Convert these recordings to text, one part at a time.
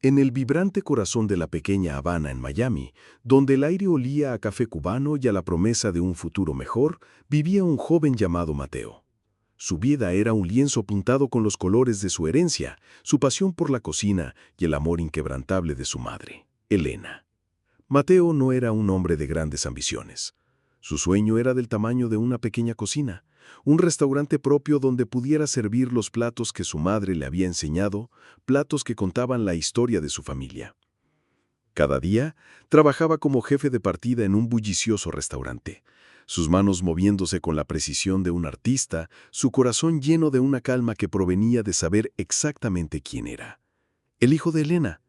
En el vibrante corazón de la pequeña Habana en Miami, donde el aire olía a café cubano y a la promesa de un futuro mejor, vivía un joven llamado Mateo. Su vida era un lienzo pintado con los colores de su herencia, su pasión por la cocina y el amor inquebrantable de su madre, Elena. Mateo no era un hombre de grandes ambiciones. Su sueño era del tamaño de una pequeña cocina, un restaurante propio donde pudiera servir los platos que su madre le había enseñado, platos que contaban la historia de su familia. Cada día, trabajaba como jefe de partida en un bullicioso restaurante, sus manos moviéndose con la precisión de un artista, su corazón lleno de una calma que provenía de saber exactamente quién era. El hijo de Elena,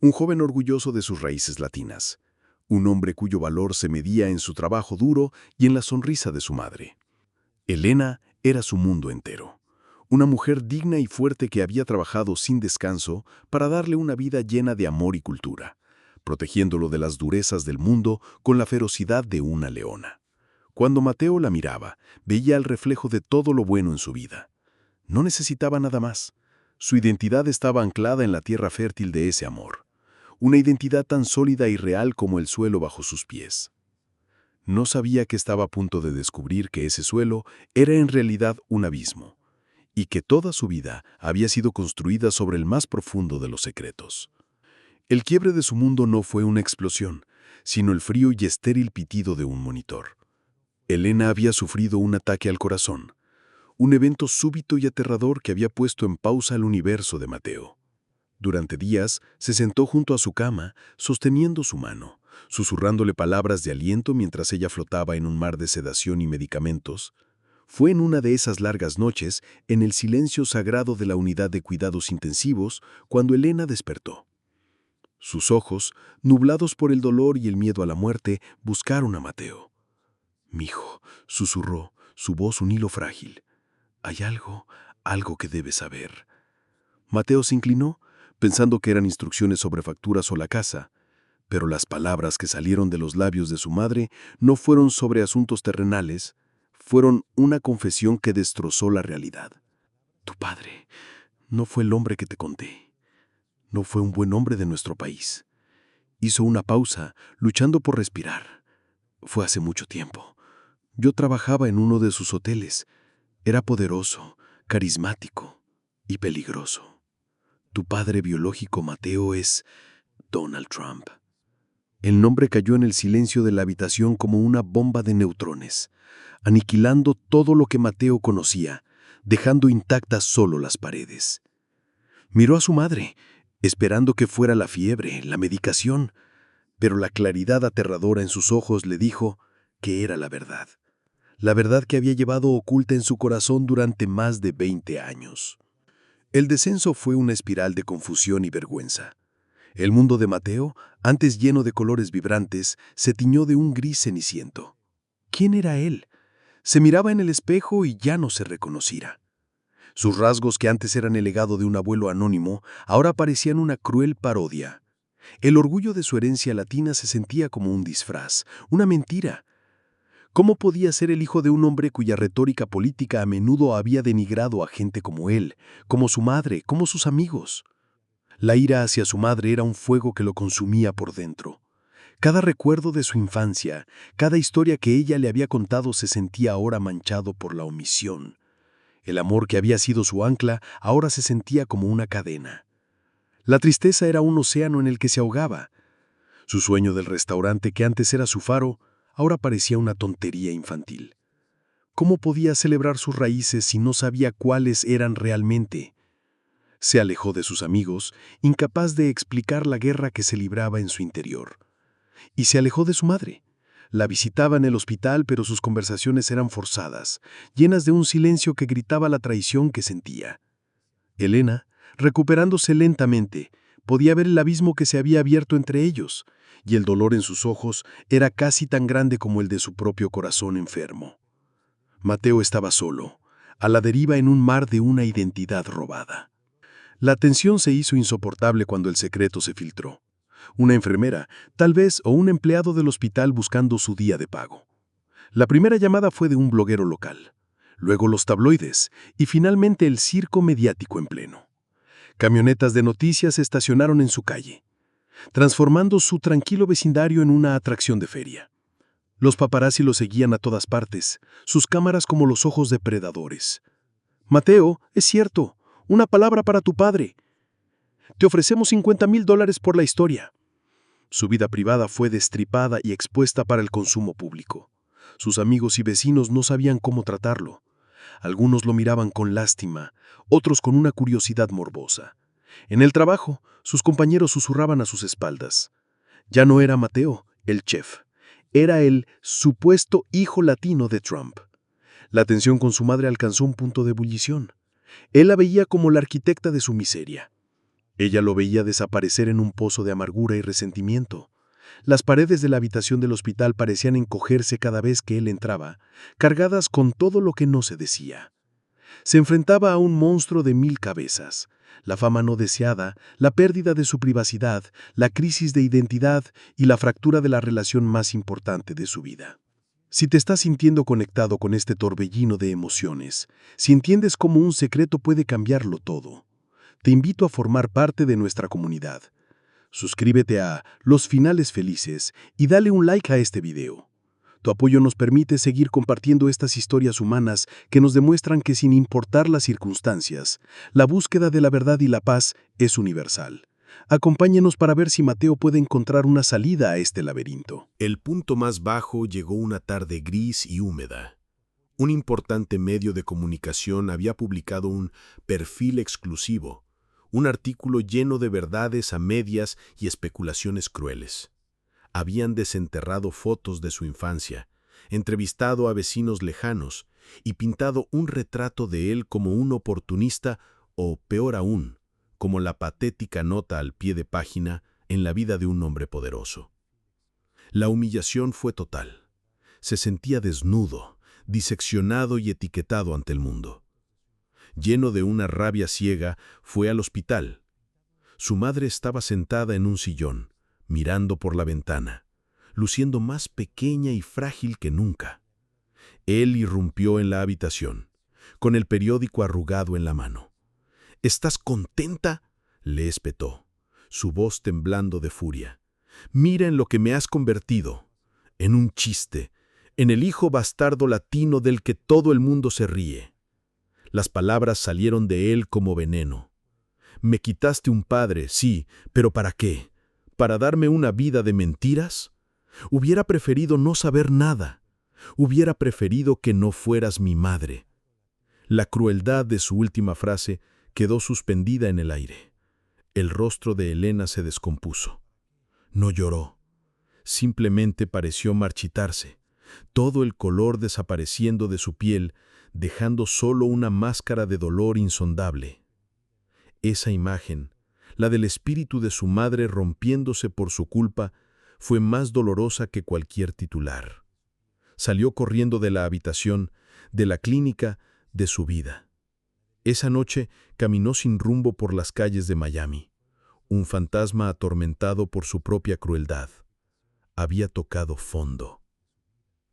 un joven orgulloso de sus raíces latinas, un hombre cuyo valor se medía en su trabajo duro y en la sonrisa de su madre. Elena era su mundo entero, una mujer digna y fuerte que había trabajado sin descanso para darle una vida llena de amor y cultura, protegiéndolo de las durezas del mundo con la ferocidad de una leona. Cuando Mateo la miraba, veía el reflejo de todo lo bueno en su vida. No necesitaba nada más. Su identidad estaba anclada en la tierra fértil de ese amor, una identidad tan sólida y real como el suelo bajo sus pies. No sabía que estaba a punto de descubrir que ese suelo era en realidad un abismo, y que toda su vida había sido construida sobre el más profundo de los secretos. El quiebre de su mundo no fue una explosión, sino el frío y estéril pitido de un monitor. Elena había sufrido un ataque al corazón, un evento súbito y aterrador que había puesto en pausa el universo de Mateo. Durante días se sentó junto a su cama, sosteniendo su mano, susurrándole palabras de aliento mientras ella flotaba en un mar de sedación y medicamentos. Fue en una de esas largas noches, en el silencio sagrado de la unidad de cuidados intensivos, cuando Elena despertó. Sus ojos, nublados por el dolor y el miedo a la muerte, buscaron a Mateo. «Mijo», susurró, su voz un hilo frágil. «Hay algo que debes saber». Mateo se inclinó, pensando que eran instrucciones sobre facturas o la casa, pero las palabras que salieron de los labios de su madre no fueron sobre asuntos terrenales, fueron una confesión que destrozó la realidad. «Tu padre no fue el hombre que te conté. No fue un buen hombre de nuestro país». Hizo una pausa, luchando por respirar. «Fue hace mucho tiempo. Yo trabajaba en uno de sus hoteles. Era poderoso, carismático y peligroso. Tu padre biológico, Mateo, es Donald Trump». El nombre cayó en el silencio de la habitación como una bomba de neutrones, aniquilando todo lo que Mateo conocía, dejando intactas solo las paredes. Miró a su madre, esperando que fuera la fiebre, la medicación, pero la claridad aterradora en sus ojos le dijo que era la verdad que había llevado oculta en su corazón durante más de 20 años. El descenso fue una espiral de confusión y vergüenza. El mundo de Mateo, antes lleno de colores vibrantes, se tiñó de un gris ceniciento. ¿Quién era él? Se miraba en el espejo y ya no se reconocía. Sus rasgos, que antes eran el legado de un abuelo anónimo, ahora parecían una cruel parodia. El orgullo de su herencia latina se sentía como un disfraz, una mentira. ¿Cómo podía ser el hijo de un hombre cuya retórica política a menudo había denigrado a gente como él, como su madre, como sus amigos? La ira hacia su madre era un fuego que lo consumía por dentro. Cada recuerdo de su infancia, cada historia que ella le había contado se sentía ahora manchado por la omisión. El amor que había sido su ancla ahora se sentía como una cadena. La tristeza era un océano en el que se ahogaba. Su sueño del restaurante, que antes era su faro, ahora parecía una tontería infantil. ¿Cómo podía celebrar sus raíces si no sabía cuáles eran realmente? Se alejó de sus amigos, incapaz de explicar la guerra que se libraba en su interior. Y se alejó de su madre. La visitaba en el hospital, pero sus conversaciones eran forzadas, llenas de un silencio que gritaba la traición que sentía. Elena, recuperándose lentamente, podía ver el abismo que se había abierto entre ellos, y el dolor en sus ojos era casi tan grande como el de su propio corazón enfermo. Mateo estaba solo, a la deriva en un mar de una identidad robada. La tensión se hizo insoportable cuando el secreto se filtró. Una enfermera, tal vez, o un empleado del hospital buscando su día de pago. La primera llamada fue de un bloguero local, luego los tabloides y finalmente el circo mediático en pleno. Camionetas de noticias se estacionaron en su calle, transformando su tranquilo vecindario en una atracción de feria. Los paparazzi lo seguían a todas partes, sus cámaras como los ojos de predadores. Mateo, es cierto, una palabra para tu padre. Te ofrecemos $50,000 por la historia. Su vida privada fue destripada y expuesta para el consumo público. Sus amigos y vecinos no sabían cómo tratarlo. Algunos lo miraban con lástima, otros con una curiosidad morbosa. En el trabajo, sus compañeros susurraban a sus espaldas. Ya no era Mateo, el chef. Era el supuesto hijo latino de Trump. La tensión con su madre alcanzó un punto de ebullición. Él la veía como la arquitecta de su miseria. Ella lo veía desaparecer en un pozo de amargura y resentimiento. Las paredes de la habitación del hospital parecían encogerse cada vez que él entraba, cargadas con todo lo que no se decía. Se enfrentaba a un monstruo de 1000 cabezas. La fama no deseada, la pérdida de su privacidad, la crisis de identidad y la fractura de la relación más importante de su vida. Si te estás sintiendo conectado con este torbellino de emociones, si entiendes cómo un secreto puede cambiarlo todo, te invito a formar parte de nuestra comunidad. Suscríbete a Los Finales Felices y dale un like a este video. Tu apoyo nos permite seguir compartiendo estas historias humanas que nos demuestran que sin importar las circunstancias, la búsqueda de la verdad y la paz es universal. Acompáñenos para ver si Mateo puede encontrar una salida a este laberinto. El punto más bajo llegó una tarde gris y húmeda. Un importante medio de comunicación había publicado un perfil exclusivo, un artículo lleno de verdades a medias y especulaciones crueles. Habían desenterrado fotos de su infancia, entrevistado a vecinos lejanos y pintado un retrato de él como un oportunista o, peor aún, como la patética nota al pie de página en la vida de un hombre poderoso. La humillación fue total. Se sentía desnudo, diseccionado y etiquetado ante el mundo. Lleno de una rabia ciega, fue al hospital. Su madre estaba sentada en un sillón, mirando por la ventana, luciendo más pequeña y frágil que nunca. Él irrumpió en la habitación, con el periódico arrugado en la mano. ¿Estás contenta?, le espetó, su voz temblando de furia. Mira en lo que me has convertido, en un chiste, en el hijo bastardo latino del que todo el mundo se ríe. Las palabras salieron de él como veneno. Me quitaste un padre, sí, pero ¿para qué? ¿Para darme una vida de mentiras? Hubiera preferido no saber nada. Hubiera preferido que no fueras mi madre. La crueldad de su última frase quedó suspendida en el aire. El rostro de Elena se descompuso. No lloró. Simplemente pareció marchitarse, todo el color desapareciendo de su piel, dejando solo una máscara de dolor insondable. Esa imagen, la del espíritu de su madre rompiéndose por su culpa, fue más dolorosa que cualquier titular. Salió corriendo de la habitación, de la clínica, de su vida. Esa noche caminó sin rumbo por las calles de Miami, un fantasma atormentado por su propia crueldad. Había tocado fondo.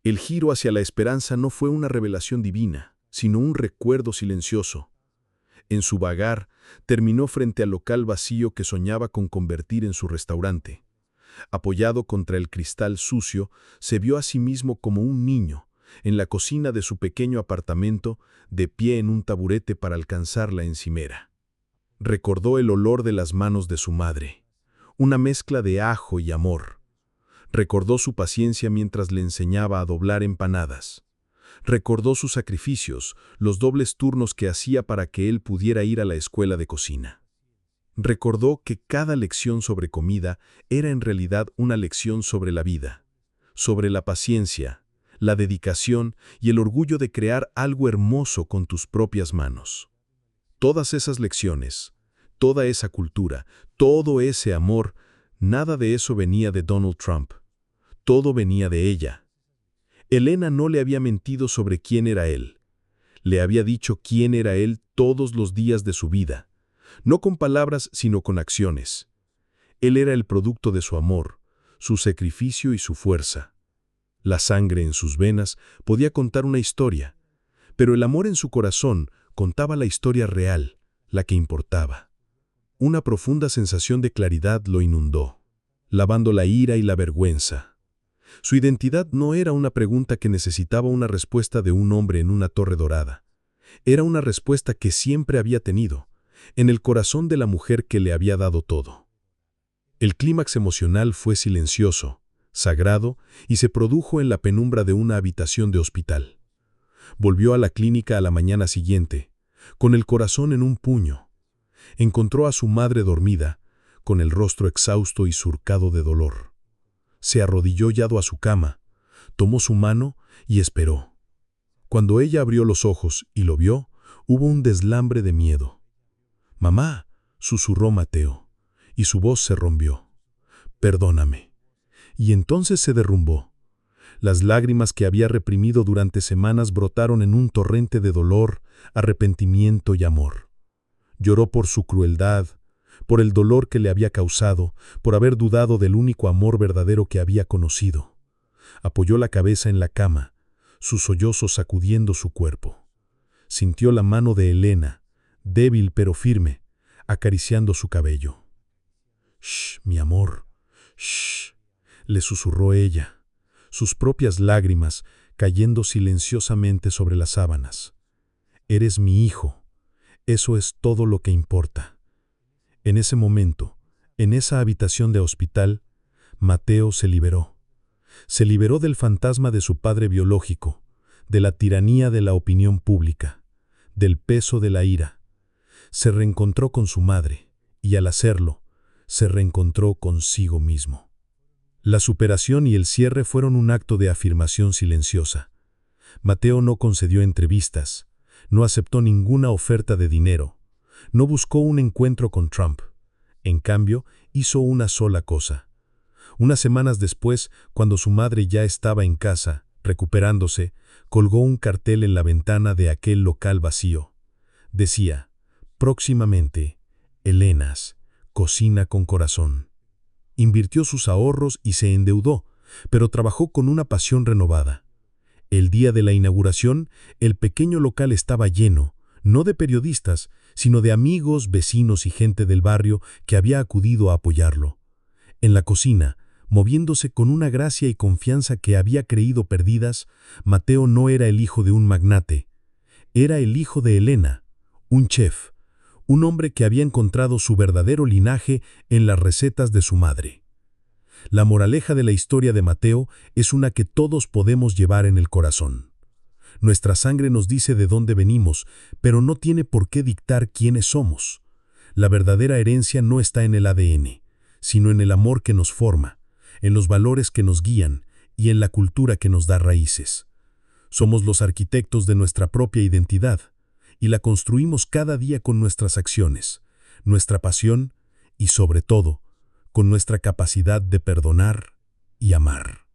El giro hacia la esperanza no fue una revelación divina, sino un recuerdo silencioso. En su vagar, terminó frente al local vacío que soñaba con convertir en su restaurante. Apoyado contra el cristal sucio, se vio a sí mismo como un niño, en la cocina de su pequeño apartamento, de pie en un taburete para alcanzar la encimera. Recordó el olor de las manos de su madre, una mezcla de ajo y amor. Recordó su paciencia mientras le enseñaba a doblar empanadas. Recordó sus sacrificios, los dobles turnos que hacía para que él pudiera ir a la escuela de cocina. Recordó que cada lección sobre comida era en realidad una lección sobre la vida, sobre la paciencia, la dedicación y el orgullo de crear algo hermoso con tus propias manos. Todas esas lecciones, toda esa cultura, todo ese amor, nada de eso venía de Donald Trump. Todo venía de ella. Elena no le había mentido sobre quién era él. Le había dicho quién era él todos los días de su vida, no con palabras sino con acciones. Él era el producto de su amor, su sacrificio y su fuerza. La sangre en sus venas podía contar una historia, pero el amor en su corazón contaba la historia real, la que importaba. Una profunda sensación de claridad lo inundó, lavando la ira y la vergüenza. Su identidad no era una pregunta que necesitaba una respuesta de un hombre en una torre dorada. Era una respuesta que siempre había tenido, en el corazón de la mujer que le había dado todo. El clímax emocional fue silencioso, sagrado, y se produjo en la penumbra de una habitación de hospital. Volvió a la clínica a la mañana siguiente, con el corazón en un puño. Encontró a su madre dormida, con el rostro exhausto y surcado de dolor. Se arrodilló llado a su cama, tomó su mano y esperó. Cuando ella abrió los ojos y lo vio, hubo un deslambre de miedo. «Mamá», susurró Mateo, y su voz se rompió. «Perdóname». Y entonces se derrumbó. Las lágrimas que había reprimido durante semanas brotaron en un torrente de dolor, arrepentimiento y amor. Lloró por su crueldad, por el dolor que le había causado, por haber dudado del único amor verdadero que había conocido. Apoyó la cabeza en la cama, sus sollozos sacudiendo su cuerpo. Sintió la mano de Elena, débil pero firme, acariciando su cabello. «Shh, mi amor, shh», le susurró ella, sus propias lágrimas cayendo silenciosamente sobre las sábanas. «Eres mi hijo, eso es todo lo que importa». En ese momento, en esa habitación de hospital, Mateo se liberó. Se liberó del fantasma de su padre biológico, de la tiranía de la opinión pública, del peso de la ira. Se reencontró con su madre, y al hacerlo, se reencontró consigo mismo. La superación y el cierre fueron un acto de afirmación silenciosa. Mateo no concedió entrevistas, no aceptó ninguna oferta de dinero, no buscó un encuentro con Trump. En cambio, hizo una sola cosa. Unas semanas después, cuando su madre ya estaba en casa, recuperándose, colgó un cartel en la ventana de aquel local vacío. Decía: «Próximamente, Elena's, cocina con corazón». Invirtió sus ahorros y se endeudó, pero trabajó con una pasión renovada. El día de la inauguración, el pequeño local estaba lleno, no de periodistas, sino de amigos, vecinos y gente del barrio que había acudido a apoyarlo. En la cocina, moviéndose con una gracia y confianza que había creído perdidas, Mateo no era el hijo de un magnate. Era el hijo de Elena, un chef, un hombre que había encontrado su verdadero linaje en las recetas de su madre. La moraleja de la historia de Mateo es una que todos podemos llevar en el corazón. Nuestra sangre nos dice de dónde venimos, pero no tiene por qué dictar quiénes somos. La verdadera herencia no está en el ADN, sino en el amor que nos forma, en los valores que nos guían y en la cultura que nos da raíces. Somos los arquitectos de nuestra propia identidad, y la construimos cada día con nuestras acciones, nuestra pasión y, sobre todo, con nuestra capacidad de perdonar y amar.